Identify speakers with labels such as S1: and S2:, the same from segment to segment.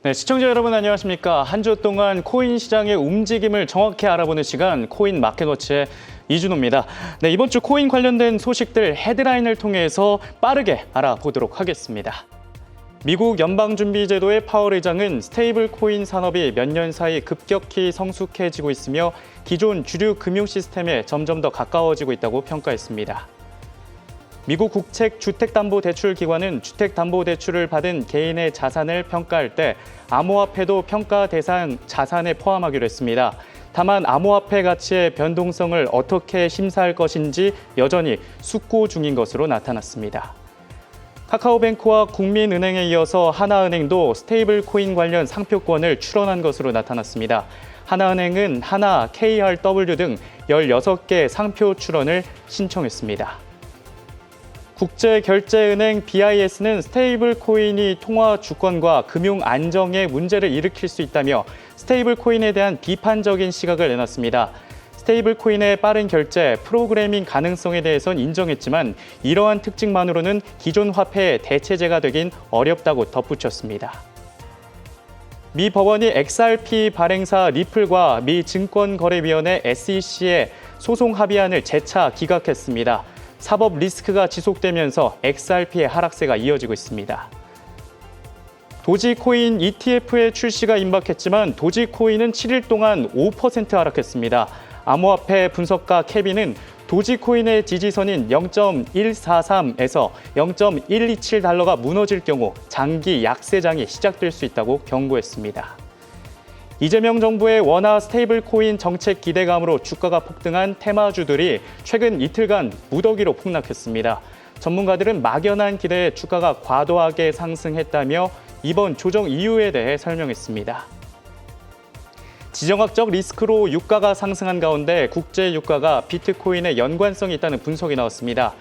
S1: 네, 시청자 여러분 안녕하십니까. 한 주 동안 코인 시장의 움직임을 정확히 알아보는 시간 코인 마켓워치의 이준호입니다. 네, 이번 주 코인 관련된 소식들 헤드라인을 통해서 빠르게 알아보도록 하겠습니다. 미국 연방준비제도의 파월 의장은 스테이블 코인 산업이 몇 년 사이 급격히 성숙해지고 있으며 기존 주류 금융 시스템에 점점 더 가까워지고 있다고 평가했습니다. 미국 국책주택담보대출기관은 주택담보대출을 받은 개인의 자산을 평가할 때 암호화폐도 평가 대상 자산에 포함하기로 했습니다. 다만 암호화폐 가치의 변동성을 어떻게 심사할 것인지 여전히 숙고 중인 것으로 나타났습니다. 카카오뱅크와 국민은행에 이어서 하나은행도 스테이블 코인 관련 상표권을 출원한 것으로 나타났습니다. 하나은행은 하나, KRW 등 16개 상표 출원을 신청했습니다. 국제결제은행 BIS는 스테이블 코인이 통화 주권과 금융 안정에 문제를 일으킬 수 있다며 스테이블 코인에 대한 비판적인 시각을 내놨습니다. 스테이블 코인의 빠른 결제, 프로그래밍 가능성에 대해선 인정했지만 이러한 특징만으로는 기존 화폐의 대체제가 되긴 어렵다고 덧붙였습니다. 미 법원이 XRP 발행사 리플과 미 증권거래위원회 SEC의 소송 합의안을 재차 기각했습니다. 사법 리스크가 지속되면서 XRP의 하락세가 이어지고 있습니다. 도지코인 ETF의 출시가 임박했지만 도지코인은 7일 동안 5% 하락했습니다. 암호화폐 분석가 케빈은 도지코인의 지지선인 0.143에서 0.127달러가 무너질 경우 장기 약세장이 시작될 수 있다고 경고했습니다. 이재명 정부의 원화 스테이블 코인 정책 기대감으로 주가가 폭등한 테마주들이 최근 이틀간 무더기로 폭락했습니다. 전문가들은 막연한 기대에 주가가 과도하게 상승했다며 이번 조정 이유에 대해 설명했습니다. 지정학적 리스크로 유가가 상승한 가운데 국제 유가가 비트코인에 연관성이 있다는 분석이 나왔습니다.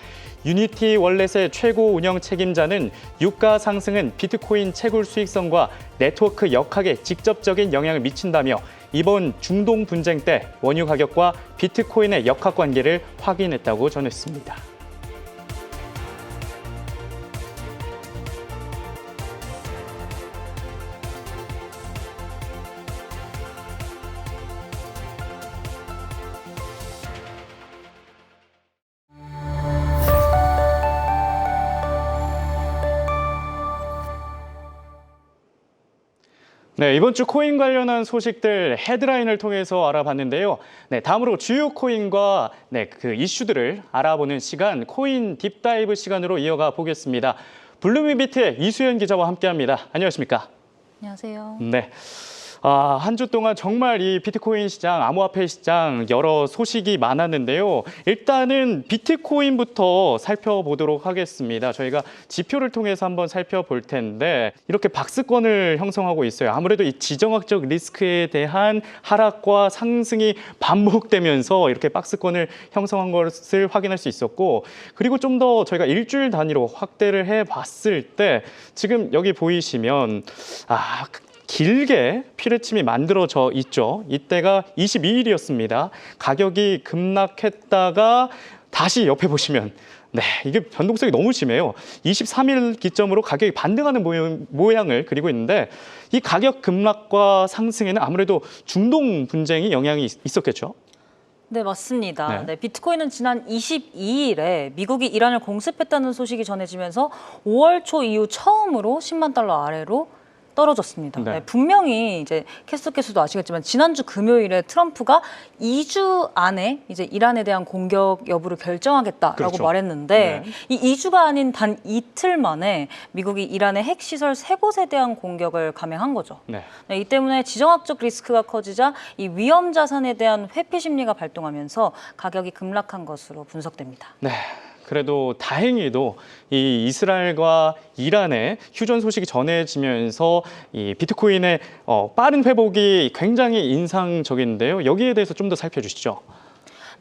S1: 유니티 월렛의 최고 운영 책임자는 유가 상승은 비트코인 채굴 수익성과 네트워크 역학에 직접적인 영향을 미친다며 이번 중동 분쟁 때 원유 가격과 비트코인의 역학 관계를 확인했다고 전했습니다. 네, 이번 주 코인 관련한 소식들 헤드라인을 통해서 알아봤는데요. 네, 다음으로 주요 코인과 그 이슈들을 알아보는 시간, 코인 딥다이브 시간으로 이어가 보겠습니다. 블루뮤비트의 이수연 기자와 함께합니다. 안녕하십니까?
S2: 안녕하세요.
S1: 네. 한 주 동안 정말 이 비트코인 시장, 암호화폐 시장 여러 소식이 많았는데요. 일단은 비트코인부터 살펴보도록 하겠습니다. 저희가 지표를 통해서 한번 살펴볼 텐데 이렇게 박스권을 형성하고 있어요. 아무래도 이 지정학적 리스크에 대한 하락과 상승이 반복되면서 이렇게 박스권을 형성한 것을 확인할 수 있었고, 그리고 좀 더 저희가 일주일 단위로 확대를 해봤을 때 지금 여기 보이시면 길게 피뢰침이 만들어져 있죠. 이때가 22일이었습니다. 가격이 급락했다가 다시 옆에 보시면 이게 변동성이 너무 심해요. 23일 기점으로 가격이 반등하는 모양을 그리고 있는데 이 가격 급락과 상승에는 아무래도 중동 분쟁이 영향이 있었겠죠.
S2: 네, 맞습니다. 네, 비트코인은 지난 22일에 미국이 이란을 공습했다는 소식이 전해지면서 5월 초 이후 처음으로 10만 달러 아래로 떨어졌습니다. 네, 분명히 이제 캐스터께서도 아시겠지만 지난주 금요일에 트럼프가 2주 안에 이제 이란에 대한 공격 여부를 결정하겠다라고
S1: 그렇죠.
S2: 말했는데 이 2주가 아닌 단 이틀 만에 미국이 이란의 핵시설 3곳에 대한 공격을 감행한 거죠. 이 때문에 지정학적 리스크가 커지자 이 위험 자산에 대한 회피 심리가 발동하면서 가격이 급락한 것으로 분석됩니다.
S1: 네. 그래도 다행히도 이 이스라엘과 이란의 휴전 소식이 전해지면서 이 비트코인의 빠른 회복이 굉장히 인상적인데요. 여기에 대해서 좀 더 살펴주시죠.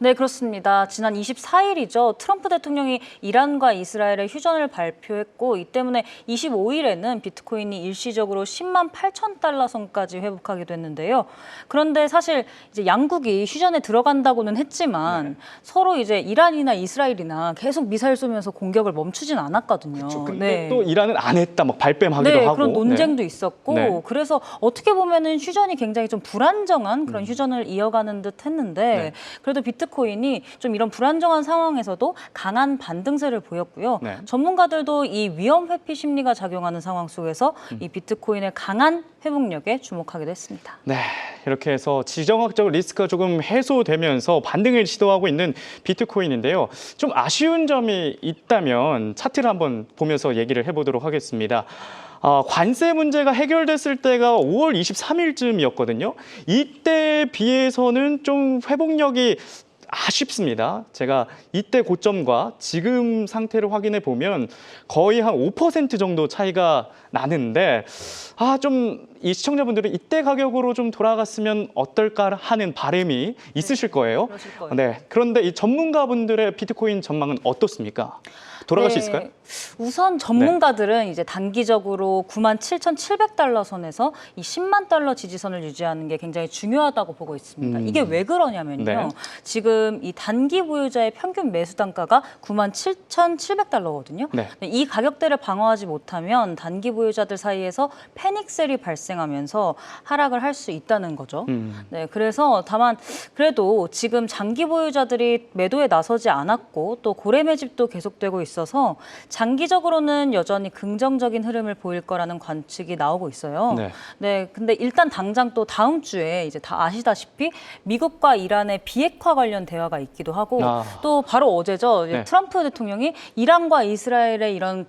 S2: 네, 그렇습니다. 지난 24일이죠. 트럼프 대통령이 이란과 이스라엘의 휴전을 발표했고 이 때문에 25일에는 비트코인이 일시적으로 10만 8천 달러 선까지 회복하게 됐는데요. 그런데 사실 이제 양국이 휴전에 들어간다고는 했지만 서로 이제 이란이나 이스라엘이나 계속 미사일 쏘면서 공격을 멈추진 않았거든요.
S1: 그렇죠. 근데 또 이란은 안 했다, 막 발뺌하기도 하고.
S2: 그런 논쟁도 있었고 그래서 어떻게 보면은 휴전이 굉장히 좀 불안정한 그런 휴전을 이어가는 듯 했는데 그래도 비트코인이 좀 이런 불안정한 상황에서도 강한 반등세를 보였고요. 전문가들도 이 위험 회피 심리가 작용하는 상황 속에서 이 비트코인의 강한 회복력에 주목하기도 했습니다.
S1: 네, 이렇게 해서 지정학적 리스크가 조금 해소되면서 반등을 시도하고 있는 비트코인인데요. 좀 아쉬운 점이 있다면 차트를 한번 보면서 얘기를 해보도록 하겠습니다. 관세 문제가 해결됐을 때가 5월 23일쯤이었거든요. 이때에 비해서는 좀 회복력이 아쉽습니다. 제가 이때 고점과 지금 상태를 확인해 보면 거의 한 5% 정도 차이가 나는데 좀 이 시청자분들은 이때 가격으로 좀 돌아갔으면 어떨까 하는 바람이 있으실 거예요.
S2: 그러실 거예요.
S1: 네. 그런데 이 전문가분들의 비트코인 전망은 어떻습니까? 돌아갈 수 있을까요?
S2: 우선 전문가들은 이제 단기적으로 97,700달러 선에서 이 10만 달러 지지선을 유지하는 게 굉장히 중요하다고 보고 있습니다. 이게 왜 그러냐면요. 지금 이 단기 보유자의 평균 매수 단가가 97,700달러거든요. 이 가격대를 방어하지 못하면 단기 보유자들 사이에서 패닉셀이 발생하면서 하락을 할 수 있다는 거죠. 네, 그래서 다만 그래도 지금 장기 보유자들이 매도에 나서지 않았고 또 고래 매집도 계속되고 있어서 장기적으로는 여전히 긍정적인 흐름을 보일 거라는 관측이 나오고 있어요. 근데 일단 당장 또 다음 주에 이제 다 아시다시피 미국과 이란의 비핵화 관련 대화가 있기도 하고 또 바로 어제죠. 트럼프 대통령이 이란과 이스라엘의 이런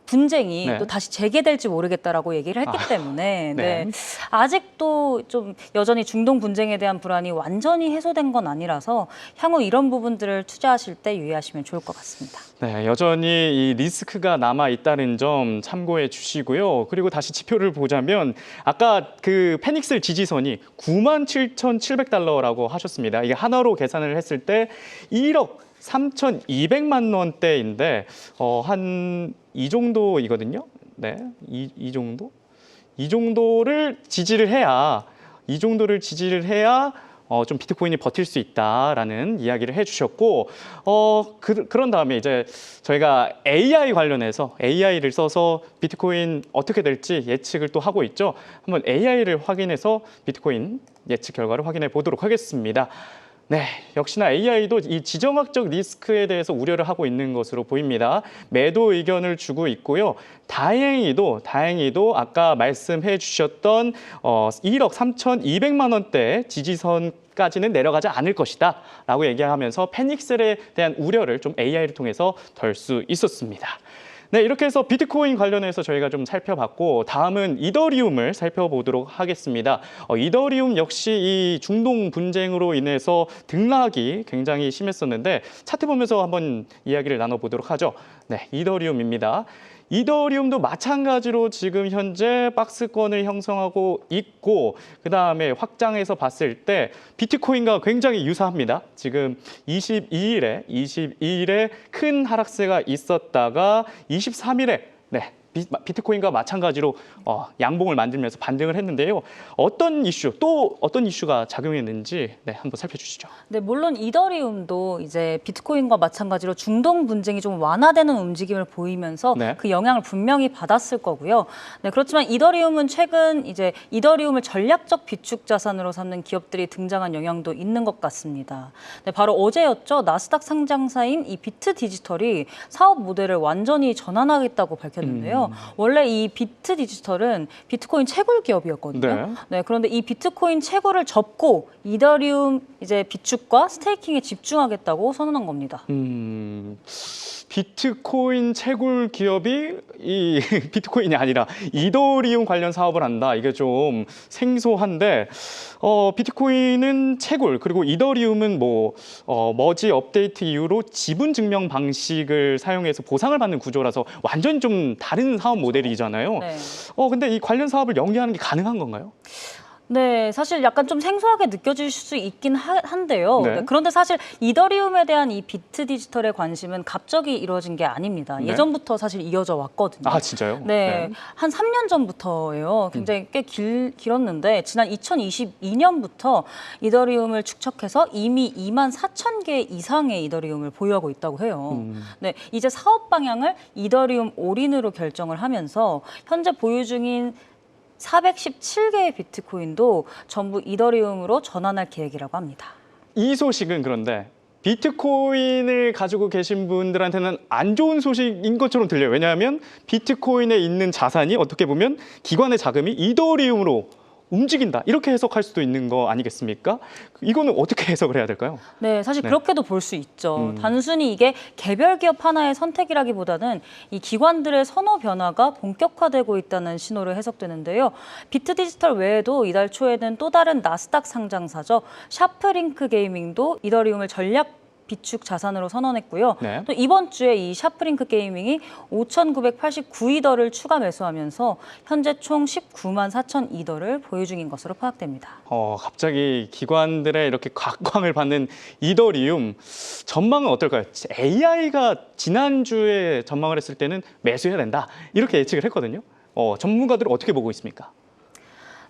S2: 분쟁이 또 다시 재개될지 모르겠다라고 얘기를 했기 때문에 아직도 좀 여전히 중동 분쟁에 대한 불안이 완전히 해소된 건 아니라서 향후 이런 부분들을 투자하실 때 유의하시면 좋을 것 같습니다.
S1: 네, 여전히 이 리스크가 남아 있다는 점 참고해 주시고요. 그리고 다시 지표를 보자면 아까 그 페닉셀 지지선이 97,700달러라고 하셨습니다. 이게 하나로 계산을 했을 때 1억 3,200만 원대인데 한 이 정도이거든요. 네, 이 정도? 이 정도를 지지를 해야 좀 비트코인이 버틸 수 있다라는 이야기를 해주셨고 그런 다음에 이제 저희가 AI 관련해서 AI를 써서 비트코인 어떻게 될지 예측을 또 하고 있죠. 한번 AI를 확인해서 비트코인 예측 결과를 확인해 보도록 하겠습니다. 네, 역시나 AI도 이 지정학적 리스크에 대해서 우려를 하고 있는 것으로 보입니다. 매도 의견을 주고 있고요. 다행히도 아까 말씀해 주셨던 1억 3,200만 원대 지지선까지는 내려가지 않을 것이다 라고 얘기하면서 패닉셀에 대한 우려를 좀 AI를 통해서 덜 수 있었습니다. 네, 이렇게 해서 비트코인 관련해서 저희가 좀 살펴봤고 다음은 이더리움을 살펴보도록 하겠습니다. 이더리움 역시 이 중동 분쟁으로 인해서 등락이 굉장히 심했었는데 차트 보면서 한번 이야기를 나눠보도록 하죠. 네, 이더리움입니다. 이더리움도 마찬가지로 지금 현재 박스권을 형성하고 있고 그다음에 확장해서 봤을 때 비트코인과 굉장히 유사합니다. 지금 22일에 큰 하락세가 있었다가 23일에 비트코인과 마찬가지로 양봉을 만들면서 반등을 했는데요. 어떤 이슈가 작용했는지 한번 살펴주시죠.
S2: 네, 물론 이더리움도 이제 비트코인과 마찬가지로 중동 분쟁이 좀 완화되는 움직임을 보이면서 그 영향을 분명히 받았을 거고요. 네, 그렇지만 이더리움은 최근 이제 이더리움을 전략적 비축 자산으로 삼는 기업들이 등장한 영향도 있는 것 같습니다. 네, 바로 어제였죠. 나스닥 상장사인 이 비트 디지털이 사업 모델을 완전히 전환하겠다고 밝혔는데요. 원래 이 비트 디지털은 비트코인 채굴 기업이었거든요. 그런데 이 비트코인 채굴을 접고 이더리움 이제 비축과 스테이킹에 집중하겠다고 선언한 겁니다.
S1: 비트코인 채굴 기업이 이 비트코인이 아니라 이더리움 관련 사업을 한다. 이게 좀 생소한데 비트코인은 채굴 그리고 이더리움은 머지 업데이트 이후로 지분 증명 방식을 사용해서 보상을 받는 구조라서 완전히 좀 다른 사업 모델이잖아요. 근데 이 관련 사업을 연계하는 게 가능한 건가요?
S2: 네, 사실 약간 좀 생소하게 느껴질 수 있긴 한데요.
S1: 네.
S2: 네, 그런데 사실 이더리움에 대한 이 비트 디지털의 관심은 갑자기 이루어진 게 아닙니다.
S1: 네.
S2: 예전부터 사실 이어져 왔거든요.
S1: 아, 진짜요?
S2: 네, 한 3년 전부터예요. 굉장히 꽤 길었는데 지난 2022년부터 이더리움을 축적해서 이미 2만 4천 개 이상의 이더리움을 보유하고 있다고 해요. 네, 이제 사업 방향을 이더리움 올인으로 결정을 하면서 현재 보유 중인 417개의 비트코인도 전부 이더리움으로 전환할 계획이라고 합니다.
S1: 이 소식은 그런데 비트코인을 가지고 계신 분들한테는 안 좋은 소식인 것처럼 들려요. 왜냐하면 비트코인에 있는 자산이 어떻게 보면 기관의 자금이 이더리움으로 움직인다. 이렇게 해석할 수도 있는 거 아니겠습니까? 이거는 어떻게 해석을 해야 될까요?
S2: 네, 사실
S1: 네.
S2: 그렇게도 볼 수 있죠. 단순히 이게 개별 기업 하나의 선택이라기보다는 이 기관들의 선호 변화가 본격화되고 있다는 신호로 해석되는데요. 비트 디지털 외에도 이달 초에는 또 다른 나스닥 상장사죠. 샤프링크 게이밍도 이더리움을 전략 비축 자산으로 선언했고요.
S1: 네.
S2: 또 이번 주에 이 샤프링크 게이밍이 5,989이더를 추가 매수하면서 현재 총 19만 4천 이더를 보유 중인 것으로 파악됩니다.
S1: 갑자기 기관들의 이렇게 각광을 받는 이더리움 전망은 어떨까요? AI가 지난주에 전망을 했을 때는 매수해야 된다. 이렇게 예측을 했거든요. 전문가들은 어떻게 보고 있습니까?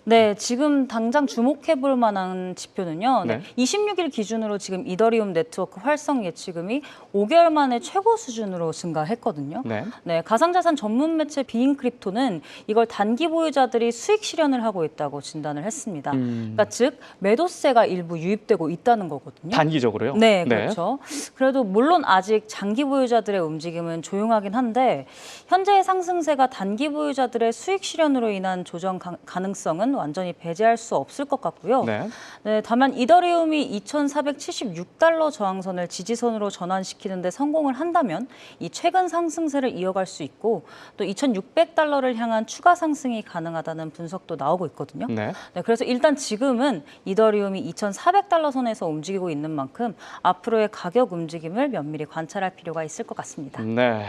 S2: 네, 지금 당장 주목해볼 만한 지표는요.
S1: 네.
S2: 26일 기준으로 지금 이더리움 네트워크 활성 예치금이 5개월 만에 최고 수준으로 증가했거든요.
S1: 네.
S2: 네, 가상자산 전문 매체 비인크립토는 이걸 단기 보유자들이 수익 실현을 하고 있다고 진단을 했습니다. 그러니까 즉 매도세가 일부 유입되고 있다는 거거든요.
S1: 단기적으로요?
S2: 네, 그렇죠. 그래도 물론 아직 장기 보유자들의 움직임은 조용하긴 한데 현재의 상승세가 단기 보유자들의 수익 실현으로 인한 조정 가능성은 완전히 배제할 수 없을 것 같고요.
S1: 네.
S2: 네, 다만 이더리움이 2,476달러 저항선을 지지선으로 전환시키는 데 성공을 한다면 이 최근 상승세를 이어갈 수 있고 또 2,600달러를 향한 추가 상승이 가능하다는 분석도 나오고 있거든요.
S1: 네.
S2: 네, 그래서 일단 지금은 이더리움이 2,400달러 선에서 움직이고 있는 만큼 앞으로의 가격 움직임을 면밀히 관찰할 필요가 있을 것 같습니다.
S1: 네.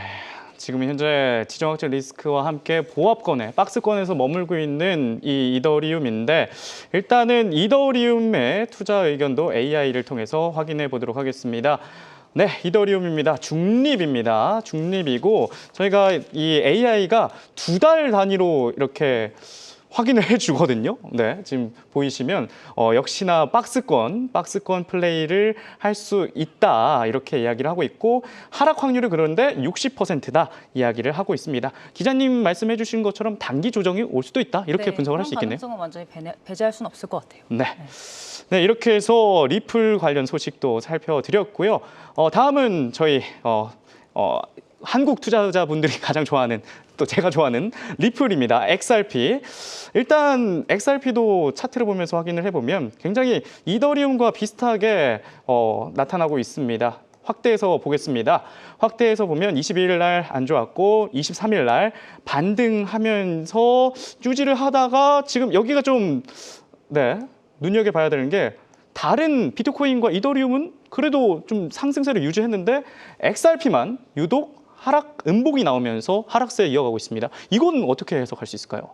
S1: 지금 현재 지정학적 리스크와 함께 보합권에 박스권에서 머물고 있는 이 이더리움인데 일단은 이더리움의 투자 의견도 AI를 통해서 확인해 보도록 하겠습니다. 네, 이더리움입니다. 중립입니다. 중립이고 저희가 이 AI가 2달 단위로 이렇게 확인을 해주거든요. 네, 지금 보이시면 역시나 박스권 플레이를 할 수 있다 이렇게 이야기를 하고 있고 하락 확률이 그런데 60%다 이야기를 하고 있습니다. 기자님 말씀해주신 것처럼 단기 조정이 올 수도 있다 이렇게 분석을 할 수 있겠네요.
S2: 가능성은 완전히 배제할 수는 없을 것 같아요.
S1: 네. 네, 이렇게 해서 리플 관련 소식도 살펴드렸고요. 다음은 저희 한국 투자자분들이 가장 좋아하는 또 제가 좋아하는 리플입니다. XRP. 일단 XRP도 차트를 보면서 확인을 해보면 굉장히 이더리움과 비슷하게 나타나고 있습니다. 확대해서 보겠습니다. 확대해서 보면 22일 날 안 좋았고 23일 날 반등하면서 유지를 하다가 지금 여기가 좀 눈여겨봐야 되는 게 다른 비트코인과 이더리움은 그래도 좀 상승세를 유지했는데 XRP만 유독 하락 음봉이 나오면서 하락세에 이어가고 있습니다. 이건 어떻게 해석할 수 있을까요?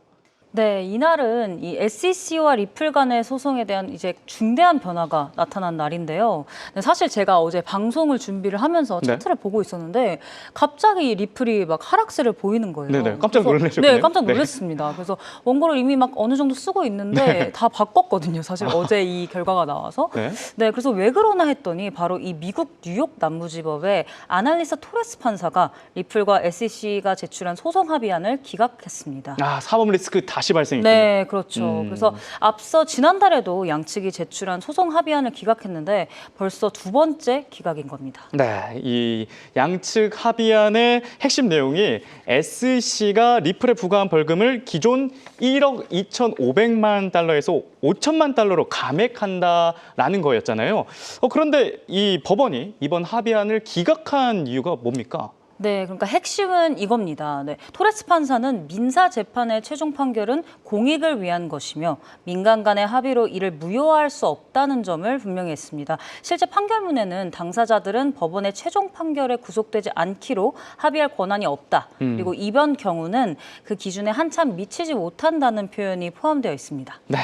S2: 네, 이날은 이 SEC와 리플 간의 소송에 대한 이제 중대한 변화가 나타난 날인데요. 네, 사실 제가 어제 방송을 준비를 하면서 차트를 보고 있었는데 갑자기 리플이 막 하락세를 보이는 거예요.
S1: 네네, 깜짝 놀라셨군요.
S2: 네, 깜짝 놀랐습니다. 그래서 원고를 이미 막 어느 정도 쓰고 있는데 다 바꿨거든요. 사실 어제 이 결과가 나와서. 네, 그래서 왜 그러나 했더니 바로 이 미국 뉴욕 남부지법의 아날리사 토레스 판사가 리플과 SEC가 제출한 소송 합의안을 기각했습니다.
S1: 사법 리스크 다시 발생했군요.
S2: 네, 그렇죠. 그래서 앞서 지난달에도 양측이 제출한 소송 합의안을 기각했는데 벌써 두 번째 기각인 겁니다.
S1: 네, 이 양측 합의안의 핵심 내용이 SEC가 리플에 부과한 벌금을 기존 1억 2,500만 달러에서 5천만 달러로 감액한다라는 거였잖아요. 그런데 이 법원이 이번 합의안을 기각한 이유가 뭡니까?
S2: 네, 그러니까 핵심은 이겁니다. 네, 토레스 판사는 민사 재판의 최종 판결은 공익을 위한 것이며 민간 간의 합의로 이를 무효화할 수 없다는 점을 분명히 했습니다. 실제 판결문에는 당사자들은 법원의 최종 판결에 구속되지 않기로 합의할 권한이 없다. 그리고 이번 경우는 그 기준에 한참 미치지 못한다는 표현이 포함되어 있습니다.
S1: 네.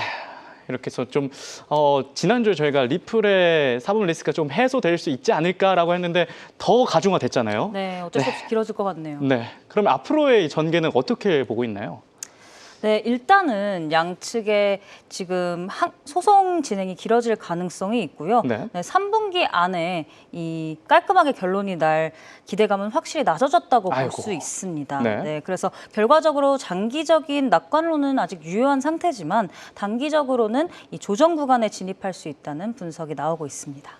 S1: 이렇게 해서 좀 지난주에 저희가 리플의 사법 리스크가 좀 해소될 수 있지 않을까라고 했는데 더 가중화됐잖아요.
S2: 네, 어쩔 수 없이 길어질 것 같네요.
S1: 네, 그럼 앞으로의 전개는 어떻게 보고 있나요?
S2: 네, 일단은 양측의 지금 소송 진행이 길어질 가능성이 있고요.
S1: 네.
S2: 네, 3분기 안에 이 깔끔하게 결론이 날 기대감은 확실히 낮아졌다고 볼 수 있습니다.
S1: 네.
S2: 네, 그래서 결과적으로 장기적인 낙관론은 아직 유효한 상태지만 단기적으로는 이 조정 구간에 진입할 수 있다는 분석이 나오고 있습니다.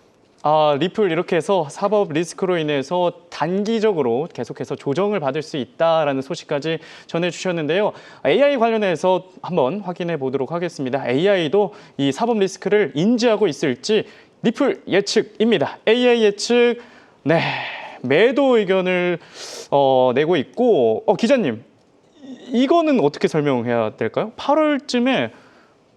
S1: 리플 이렇게 해서 사법 리스크로 인해서 단기적으로 계속해서 조정을 받을 수 있다라는 소식까지 전해주셨는데요. AI 관련해서 한번 확인해 보도록 하겠습니다. AI도 이 사법 리스크를 인지하고 있을지 리플 예측입니다. AI 예측, 네, 매도 의견을 내고 있고, 기자님, 이거는 어떻게 설명해야 될까요? 8월쯤에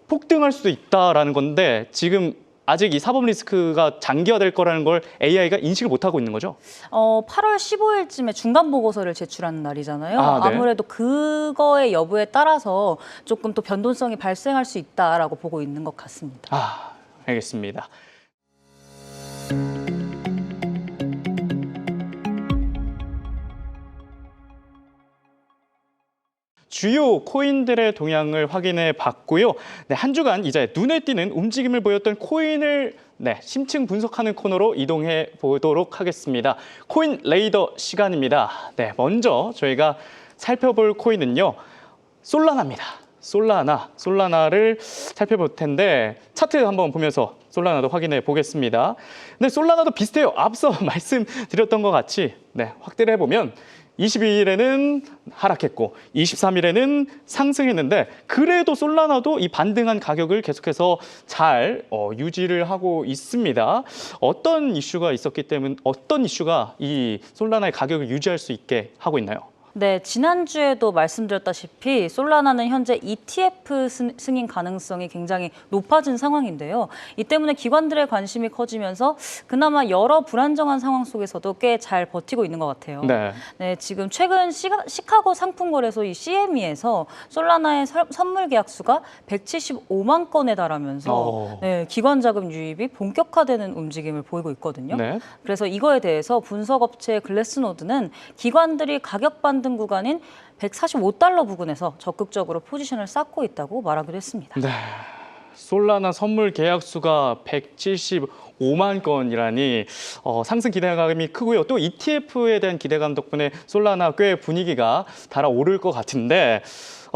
S1: 폭등할 수도 있다라는 건데 지금 아직 이 사법 리스크가 장기화될 거라는 걸 AI가 인식을 못하고 있는 거죠?
S2: 8월 15일쯤에 중간 보고서를 제출하는 날이잖아요.
S1: 네.
S2: 아무래도 그거의 여부에 따라서 조금 또 변동성이 발생할 수 있다라고 보고 있는 것 같습니다.
S1: 알겠습니다. 주요 코인들의 동향을 확인해 봤고요. 네, 한 주간 이제 눈에 띄는 움직임을 보였던 코인을 심층 분석하는 코너로 이동해 보도록 하겠습니다. 코인 레이더 시간입니다. 네, 먼저 저희가 살펴볼 코인은요, 솔라나입니다. 솔라나를 살펴볼 텐데 차트 한번 보면서 솔라나도 확인해 보겠습니다. 네, 솔라나도 비슷해요. 앞서 말씀드렸던 것 같이 확대를 해보면 22일에는 하락했고 23일에는 상승했는데 그래도 솔라나도 이 반등한 가격을 계속해서 잘 유지를 하고 있습니다. 어떤 이슈가 있었기 때문에 어떤 이슈가 이 솔라나의 가격을 유지할 수 있게 하고 있나요?
S2: 네, 지난주에도 말씀드렸다시피 솔라나는 현재 ETF 승인 가능성이 굉장히 높아진 상황인데요. 이 때문에 기관들의 관심이 커지면서 그나마 여러 불안정한 상황 속에서도 꽤 잘 버티고 있는 것 같아요. 네, 지금 최근 시카고 상품거래소 이 CME에서 솔라나의 선물 계약수가 175만 건에 달하면서 기관 자금 유입이 본격화되는 움직임을 보이고 있거든요. 그래서 이거에 대해서 분석업체 글래스노드는 기관들이 가격 반등 구간인 145달러 부근에서 적극적으로 포지션을 쌓고 있다고 말하기도 했습니다.
S1: 네, 솔라나 선물 계약수가 175만 건이라니 상승 기대감이 크고요. 또 ETF에 대한 기대감 덕분에 솔라나 꽤 분위기가 달아오를 것 같은데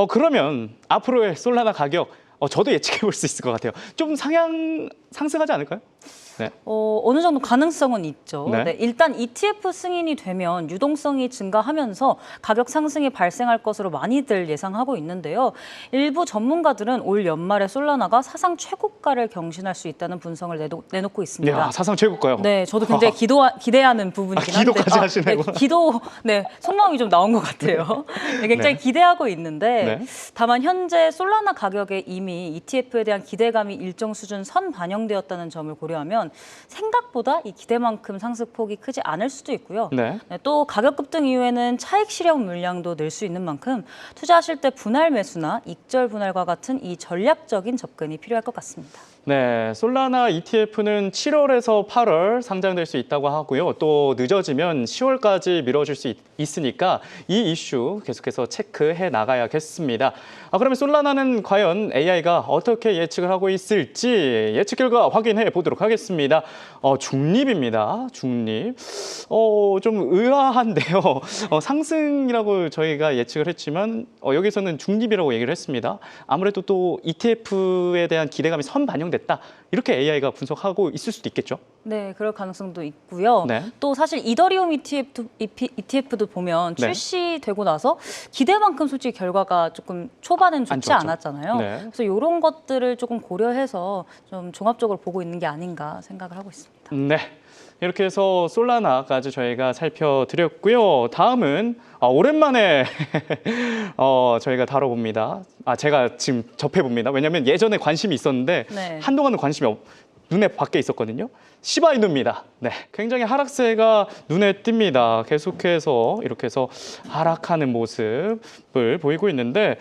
S1: 그러면 앞으로의 솔라나 가격 저도 예측해 볼 수 있을 것 같아요. 좀 상승하지 않을까요? 네.
S2: 어느 정도 가능성은 있죠. 네, 일단 ETF 승인이 되면 유동성이 증가하면서 가격 상승이 발생할 것으로 많이들 예상하고 있는데요. 일부 전문가들은 올 연말에 솔라나가 사상 최고가를 경신할 수 있다는 분석을 내놓고 있습니다.
S1: 야, 사상 최고가요?
S2: 네, 저도 굉장히 기대하는 부분이긴 한데.
S1: 기도까지 하시네요.
S2: 속마음이 좀 나온 것 같아요. 굉장히 기대하고 있는데 다만 현재 솔라나 가격에 이미 ETF에 대한 기대감이 일정 수준 선 반영되었다는 점을 고려하면 생각보다 이 기대만큼 상승폭이 크지 않을 수도 있고요. 또 가격 급등 이후에는 차익 실현 물량도 늘 수 있는 만큼 투자하실 때 분할 매수나 익절 분할과 같은 이 전략적인 접근이 필요할 것 같습니다.
S1: 네, 솔라나 ETF는 7월에서 8월 상장될 수 있다고 하고요. 또 늦어지면 10월까지 미뤄질 수 있으니까 이 이슈 계속해서 체크해 나가야겠습니다. 그러면 솔라나는 과연 AI가 어떻게 예측을 하고 있을지 예측 결과 확인해 보도록 하겠습니다. 중립입니다. 중립. 좀 의아한데요. 상승이라고 저희가 예측을 했지만 여기서는 중립이라고 얘기를 했습니다. 아무래도 또 ETF에 대한 기대감이 선 반영됐다. 이렇게 AI가 분석하고 있을 수도 있겠죠?
S2: 네, 그럴 가능성도 있고요. 또 사실 이더리움 ETF도 보면 출시되고 나서 기대만큼 솔직히 결과가 조금 초반엔 좋지 않았잖아요. 그래서 이런 것들을 조금 고려해서 좀 종합적으로 보고 있는 게 아닌가 생각을 하고 있습니다.
S1: 네. 이렇게 해서 솔라나까지 저희가 살펴드렸고요. 다음은 오랜만에 저희가 다뤄봅니다. 제가 지금 접해봅니다. 왜냐하면 예전에 관심이 있었는데 한동안은 관심이 눈에 밖에 있었거든요. 시바이누입니다. 굉장히 하락세가 눈에 띕니다. 계속해서 이렇게 해서 하락하는 모습을 보이고 있는데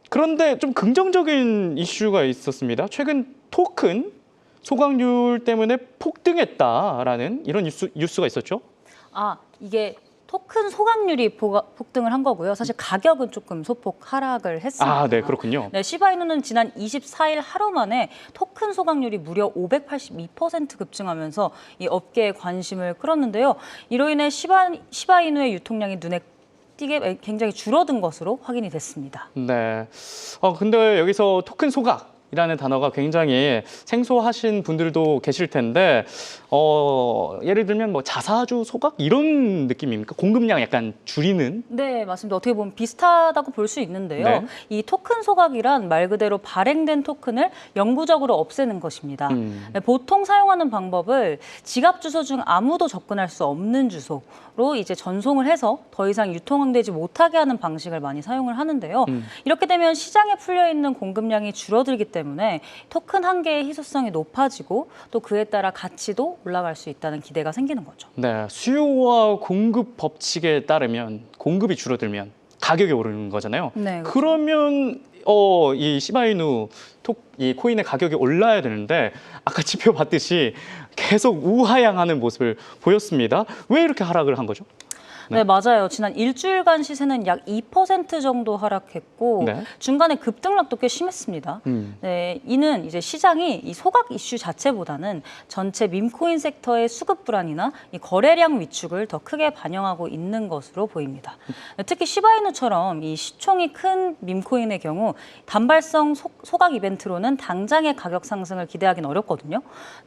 S1: 그런데 좀 긍정적인 이슈가 있었습니다. 최근 토큰 소각률 때문에 폭등했다라는 이런 뉴스가 있었죠.
S2: 아, 이게 토큰 소각률이 폭등을 한 거고요. 사실 가격은 조금 소폭 하락을 했습니다.
S1: 아, 네, 그렇군요.
S2: 네, 시바이누는 지난 24일 하루 만에 토큰 소각률이 무려 582% 급증하면서 이 업계의 관심을 끌었는데요. 이로 인해 시바이누의 유통량이 눈에 띄게 굉장히 줄어든 것으로 확인이 됐습니다.
S1: 네. 근데 여기서 토큰 소각이라는 단어가 굉장히 생소하신 분들도 계실 텐데, 예를 들면 뭐 자사주 소각 이런 느낌입니까? 공급량 약간 줄이는?
S2: 네, 맞습니다. 어떻게 보면 비슷하다고 볼 수 있는데요.
S1: 네.
S2: 이 토큰 소각이란 말 그대로 발행된 토큰을 영구적으로 없애는 것입니다. 네, 보통 사용하는 방법을 지갑 주소 중 아무도 접근할 수 없는 주소로 이제 전송을 해서 더 이상 유통되지 못하게 하는 방식을 많이 사용을 하는데요. 이렇게 되면 시장에 풀려 있는 공급량이 줄어들기 때문에 토큰 한 개의 희소성이 높아지고 또 그에 따라 가치도 올라갈 수 있다는 기대가 생기는 거죠.
S1: 네. 수요와 공급 법칙에 따르면 공급이 줄어들면 가격이 오르는 거잖아요.
S2: 네, 그렇죠.
S1: 그러면 이 시바이누 이 코인의 가격이 올라야 되는데 아까 지표 봤듯이 계속 우하향하는 모습을 보였습니다. 왜 이렇게 하락을 한 거죠?
S2: 네, 맞아요. 지난 일주일간 시세는 약 2% 정도 하락했고
S1: 네.
S2: 중간에 급등락도 꽤 심했습니다. 네, 이는 이제 시장이 이 소각 이슈 자체보다는 전체 밈코인 섹터의 수급 불안이나 이 거래량 위축을 더 크게 반영하고 있는 것으로 보입니다. 특히 시바이누처럼 이 시총이 큰 밈코인의 경우 단발성 소각 이벤트로는 당장의 가격 상승을 기대하기는 어렵거든요.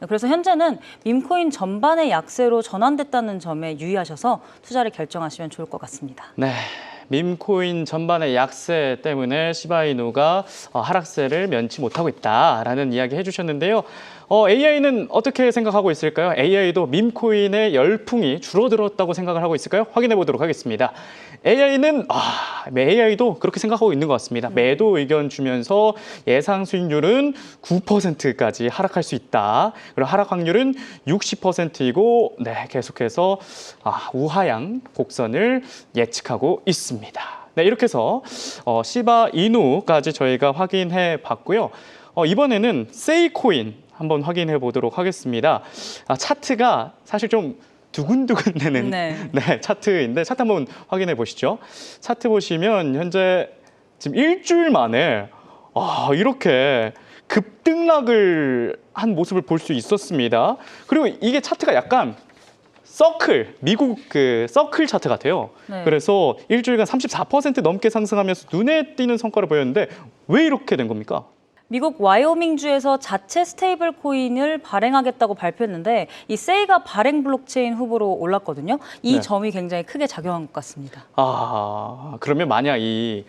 S2: 그래서 현재는 밈코인 전반의 약세로 전환됐다는 점에 유의하셔서 투자를 결정하시면 좋을 것 같습니다.
S1: 네. 밈코인 전반의 약세 때문에 시바이누가 하락세를 면치 못하고 있다라는 이야기 해주셨는데요. AI는 어떻게 생각하고 있을까요? AI도 밈코인의 열풍이 줄어들었다고 생각을 하고 있을까요? 확인해 보도록 하겠습니다. AI도 그렇게 생각하고 있는 것 같습니다. 매도 의견 주면서 예상 수익률은 9%까지 하락할 수 있다. 그리고 하락 확률은 60%이고 계속해서 우하향 곡선을 예측하고 있습니다. 네, 이렇게 해서 시바이누까지 저희가 확인해 봤고요. 이번에는 세이코인 한번 확인해 보도록 하겠습니다. 차트가 사실 좀 두근두근되는 차트인데 차트 한번 확인해 보시죠. 차트 보시면 현재 지금 일주일 만에 이렇게 급등락을 한 모습을 볼 수 있었습니다. 그리고 이게 차트가 약간 미국 서클 차트 같아요.
S2: 네.
S1: 그래서 일주일간 34% 넘게 상승하면서 눈에 띄는 성과를 보였는데 왜 이렇게 된 겁니까?
S2: 미국 와이오밍주에서 자체 스테이블 코인을 발행하겠다고 발표했는데 이 세이가 발행 블록체인 후보로 올랐거든요. 이 점이 굉장히 크게 작용한 것 같습니다.
S1: 그러면 만약 이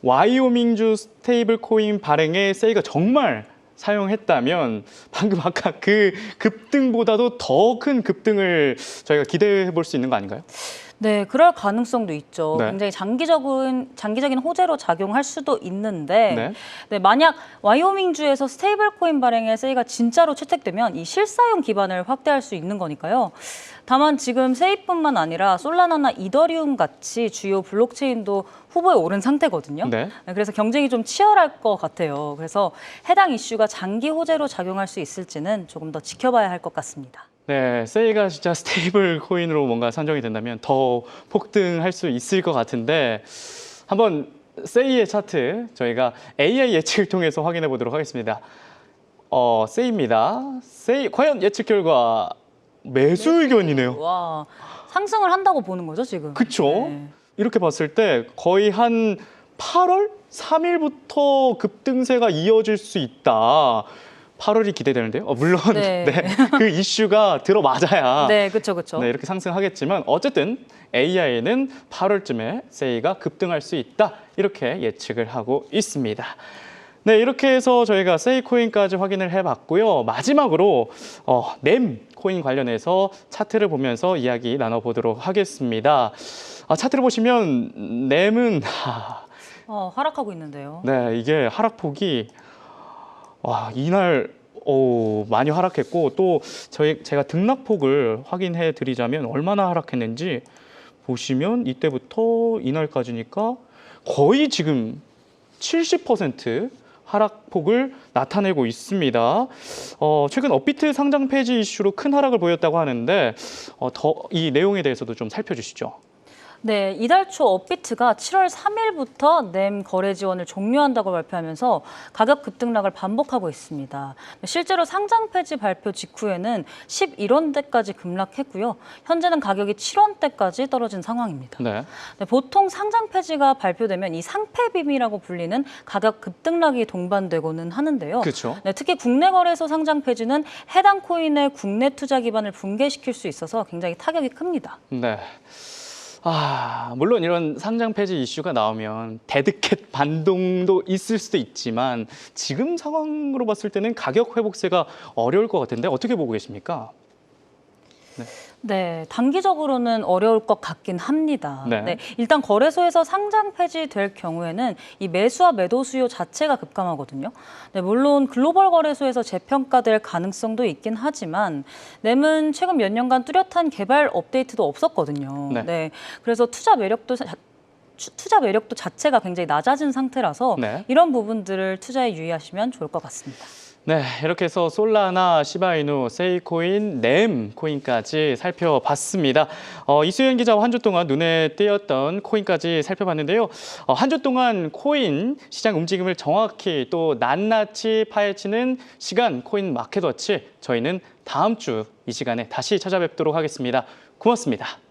S1: 와이오밍주 스테이블 코인 발행에 세이가 정말 사용했다면 방금 아까 그 급등보다도 더 큰 급등을 저희가 기대해 볼 수 있는 거 아닌가요?
S2: 네, 그럴 가능성도 있죠.
S1: 네.
S2: 굉장히 장기적인 호재로 작용할 수도 있는데
S1: 네.
S2: 만약 와이오밍주에서 스테이블 코인 발행에 세이가 진짜로 채택되면 이 실사용 기반을 확대할 수 있는 거니까요. 다만 지금 세이뿐만 아니라 솔라나나 이더리움 같이 주요 블록체인도 후보에 오른 상태거든요.
S1: 네.
S2: 그래서 경쟁이 좀 치열할 것 같아요. 그래서 해당 이슈가 장기 호재로 작용할 수 있을지는 조금 더 지켜봐야 할 것 같습니다.
S1: 네, 세이가 진짜 스테이블 코인으로 뭔가 선정이 된다면 더 폭등할 수 있을 것 같은데 한번 세이의 차트 저희가 AI 예측을 통해서 확인해 보도록 하겠습니다. 세이입니다. 세이 과연 예측 결과 매수 의견이네요.
S2: 와, 상승을 한다고 보는 거죠, 지금?
S1: 그렇죠.
S2: 네.
S1: 이렇게 봤을 때 거의 한 8월 3일부터 급등세가 이어질 수 있다. 8월이 기대되는데요. 물론 그 이슈가 들어맞아야
S2: 그렇죠.
S1: 이렇게 상승하겠지만 어쨌든 AI는 8월쯤에 세이가 급등할 수 있다. 이렇게 예측을 하고 있습니다. 네, 이렇게 해서 저희가 세이 코인까지 확인을 해봤고요. 마지막으로 넴 코인 관련해서 차트를 보면서 이야기 나눠보도록 하겠습니다. 차트를 보시면 넴은
S2: 하락하고 있는데요.
S1: 네, 이게 하락폭이 이날 많이 하락했고 또 제가 등락폭을 확인해 드리자면 얼마나 하락했는지 보시면 이때부터 이날까지니까 거의 지금 70% 하락폭을 나타내고 있습니다. 최근 업비트 상장 폐지 이슈로 큰 하락을 보였다고 하는데 이 내용에 대해서도 좀 살펴주시죠.
S2: 네, 이달 초 업비트가 7월 3일부터 램 거래 지원을 종료한다고 발표하면서 가격 급등락을 반복하고 있습니다. 실제로 상장 폐지 발표 직후에는 11원대까지 급락했고요. 현재는 가격이 7원대까지 떨어진 상황입니다.
S1: 네.
S2: 네, 보통 상장 폐지가 발표되면 이 상폐빔이라고 불리는 가격 급등락이 동반되고는 하는데요.
S1: 그렇죠.
S2: 네, 특히 국내 거래소 상장 폐지는 해당 코인의 국내 투자 기반을 붕괴시킬 수 있어서 굉장히 타격이 큽니다.
S1: 네. 물론 이런 상장 폐지 이슈가 나오면 데드캣 반동도 있을 수도 있지만 지금 상황으로 봤을 때는 가격 회복세가 어려울 것 같은데 어떻게 보고 계십니까?
S2: 네, 단기적으로는 어려울 것 같긴 합니다.
S1: 네.
S2: 네, 일단 거래소에서 상장 폐지될 경우에는 이 매수와 매도 수요 자체가 급감하거든요. 네, 물론 글로벌 거래소에서 재평가될 가능성도 있긴 하지만 램은 최근 몇 년간 뚜렷한 개발 업데이트도 없었거든요.
S1: 네.
S2: 네, 그래서 투자 매력도 자체가 굉장히 낮아진 상태라서
S1: 네.
S2: 이런 부분들을 투자에 유의하시면 좋을 것 같습니다.
S1: 네, 이렇게 해서 솔라나, 시바이누, 세이코인, 램 코인까지 살펴봤습니다. 이수연 기자와 한 주 동안 눈에 띄었던 코인까지 살펴봤는데요. 한 주 동안 코인 시장 움직임을 정확히 또 낱낱이 파헤치는 시간 코인 마켓워치 저희는 다음 주 이 시간에 다시 찾아뵙도록 하겠습니다. 고맙습니다.